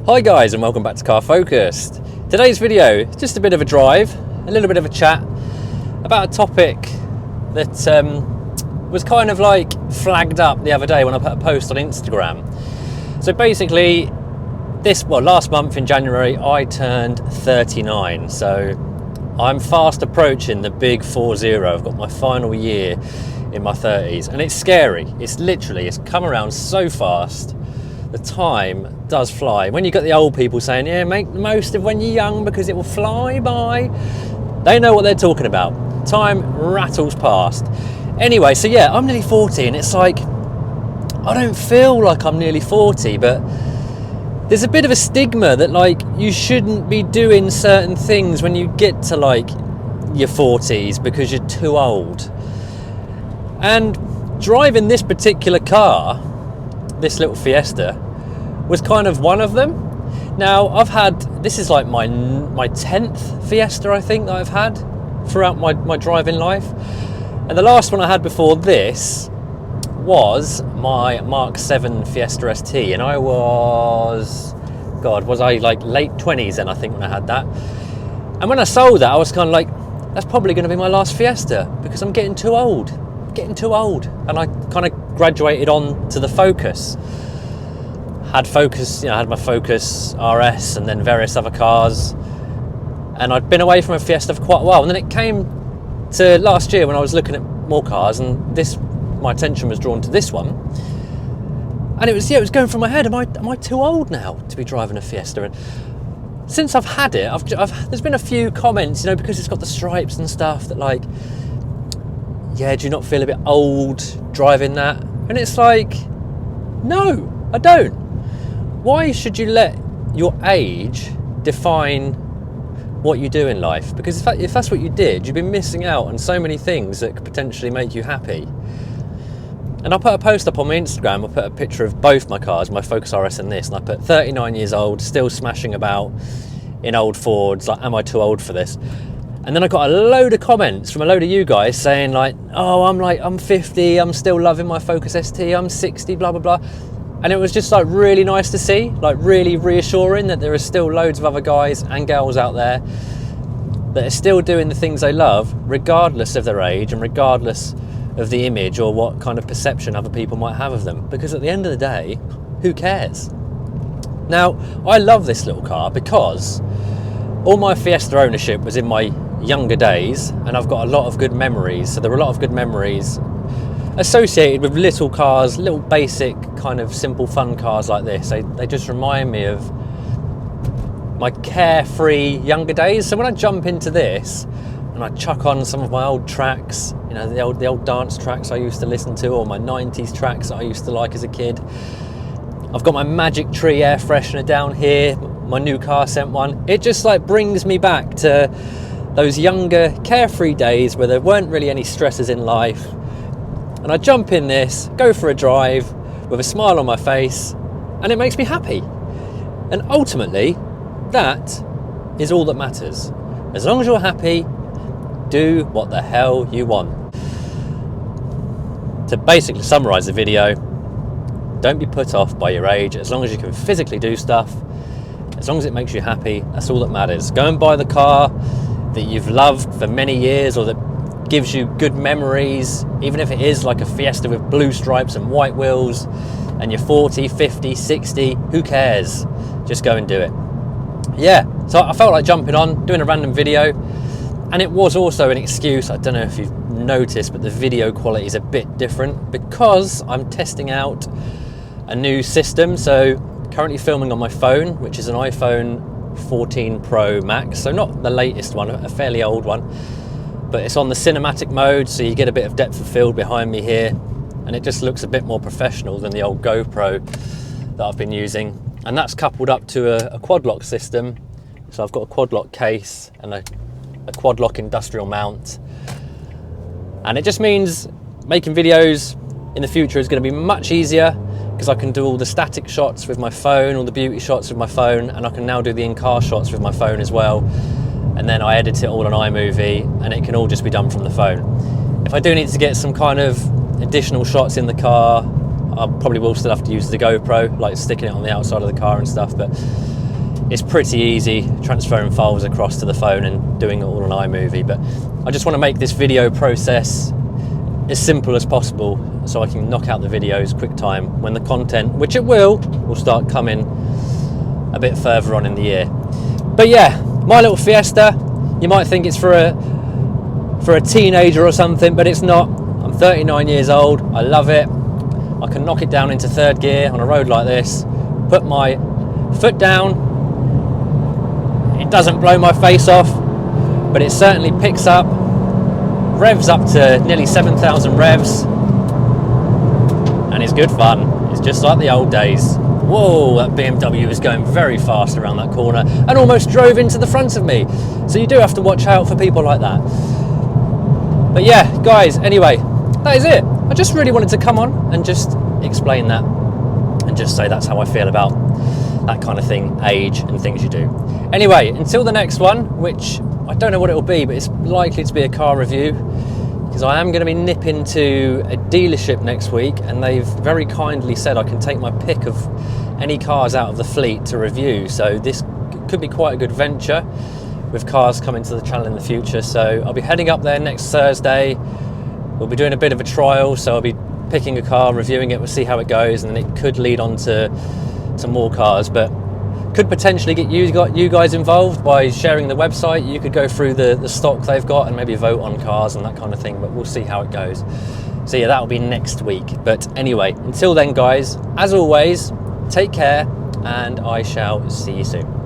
Hi guys, and welcome back to Car Focused. Today's video is just a bit of a drive, a little bit of a chat about a topic that was kind of like flagged up the other day when I put a post on Instagram. So basically, last month in January I turned 39, so I'm fast approaching the big 40. I've got my final year in my 30s, and it's scary. It's come around so fast. The time does fly. When you got the old people saying, yeah, make the most of when you're young because it will fly by, they know what they're talking about. Time rattles past. Anyway, so yeah, I'm nearly 40, and it's like, I don't feel like I'm nearly 40, but there's a bit of a stigma that like you shouldn't be doing certain things when you get to like your 40s because you're too old. And driving this particular car, this little Fiesta, was kind of one of them. Now this is like my 10th Fiesta I think that I've had throughout my driving life, and the last one I had before this was my Mark 7 Fiesta ST, and I was I like late 20s then I think when I had that. And when I sold that I was kind of like, that's probably going to be my last Fiesta because I'm getting too old, and I kind of graduated on to the Focus. Had my Focus RS and then various other cars, and I'd been away from a Fiesta for quite a while, and then it came to last year when I was looking at more cars, and my attention was drawn to this one, and it was going through my head, am I too old now to be driving a Fiesta? And since I've had it, there's been a few comments, because it's got the stripes and stuff, that like, yeah, do you not feel a bit old driving that? And it's like, no, I don't. Why should you let your age define what you do in life? Because if that's what you did, you'd be missing out on so many things that could potentially make you happy. And I put a post up on my Instagram. I put a picture of both my cars, my Focus RS and this, and I put 39 years old, still smashing about in old Fords, like, am I too old for this? And then I got a load of comments from a load of you guys saying like, oh, I'm 50, I'm still loving my Focus ST, I'm 60, blah, blah, blah. And it was just like really nice to see, like really reassuring that there are still loads of other guys and girls out there that are still doing the things they love, regardless of their age and regardless of the image or what kind of perception other people might have of them. Because at the end of the day, who cares? Now, I love this little car because all my Fiesta ownership was in my younger days, and I've got a lot of good memories. So there were a lot of good memories associated with little cars, little basic kind of simple fun cars like this. They just remind me of my carefree younger days. So when I jump into this and I chuck on some of my old tracks, the old dance tracks I used to listen to, or my 90s tracks that I used to like as a kid. I've got my Magic Tree air freshener down here, my new car scent one. It just like brings me back to those younger carefree days where there weren't really any stresses in life. And I jump in this, go for a drive with a smile on my face, and it makes me happy. And ultimately, that is all that matters. As long as you're happy, do what the hell you want. To basically summarise the video, don't be put off by your age. As long as you can physically do stuff, as long as it makes you happy, that's all that matters. Go and buy the car that you've loved for many years, or that gives you good memories, even if it is like a Fiesta with blue stripes and white wheels, and you're 40, 50, 60, who cares? Just go and do it. Yeah, so I felt like jumping on, doing a random video, and it was also an excuse. I don't know if you've noticed, but the video quality is a bit different because I'm testing out a new system. So currently filming on my phone, which is an iPhone 14 Pro Max, so not the latest one, a fairly old one, but it's on the cinematic mode, so you get a bit of depth of field behind me here, and it just looks a bit more professional than the old GoPro that I've been using. And that's coupled up to a quad lock system, so I've got a quad lock case and a quad lock industrial mount, and it just means making videos in the future is going to be much easier because I can do all the static shots with my phone, all the beauty shots with my phone, and I can now do the in-car shots with my phone as well. And then I edit it all on iMovie, and it can all just be done from the phone. If I do need to get some kind of additional shots in the car, I probably will still have to use the GoPro, like sticking it on the outside of the car and stuff, but it's pretty easy transferring files across to the phone and doing it all on iMovie. But I just want to make this video process as simple as possible so I can knock out the videos quick time when the content, which it will start coming a bit further on in the year. But yeah, my little Fiesta, you might think it's for a teenager or something, but it's not. I'm 39 years old, I love it. I can knock it down into third gear on a road like this, put my foot down. It doesn't blow my face off, but it certainly picks up, revs up to nearly 7,000 revs, and it's good fun. It's just like the old days. Whoa, that BMW was going very fast around that corner and almost drove into the front of me. So you do have to watch out for people like that. But yeah, guys, anyway, that is it. I just really wanted to come on and just explain that and just say that's how I feel about that kind of thing, age and things you do. Anyway, until the next one, which I don't know what it'll be, but it's likely to be a car review, because I am going to be nipping to a dealership next week, and they've very kindly said I can take my pick of any cars out of the fleet to review. So this could be quite a good venture with cars coming to the channel in the future. So I'll be heading up there next Thursday. We'll be doing a bit of a trial, so I'll be picking a car, reviewing it, we'll see how it goes, and then it could lead on to more cars, but could potentially get you guys involved by sharing the website. You could go through the stock they've got and maybe vote on cars and that kind of thing, but we'll see how it goes. So yeah, that'll be next week. But anyway, until then guys, as always, take care, and I shall see you soon.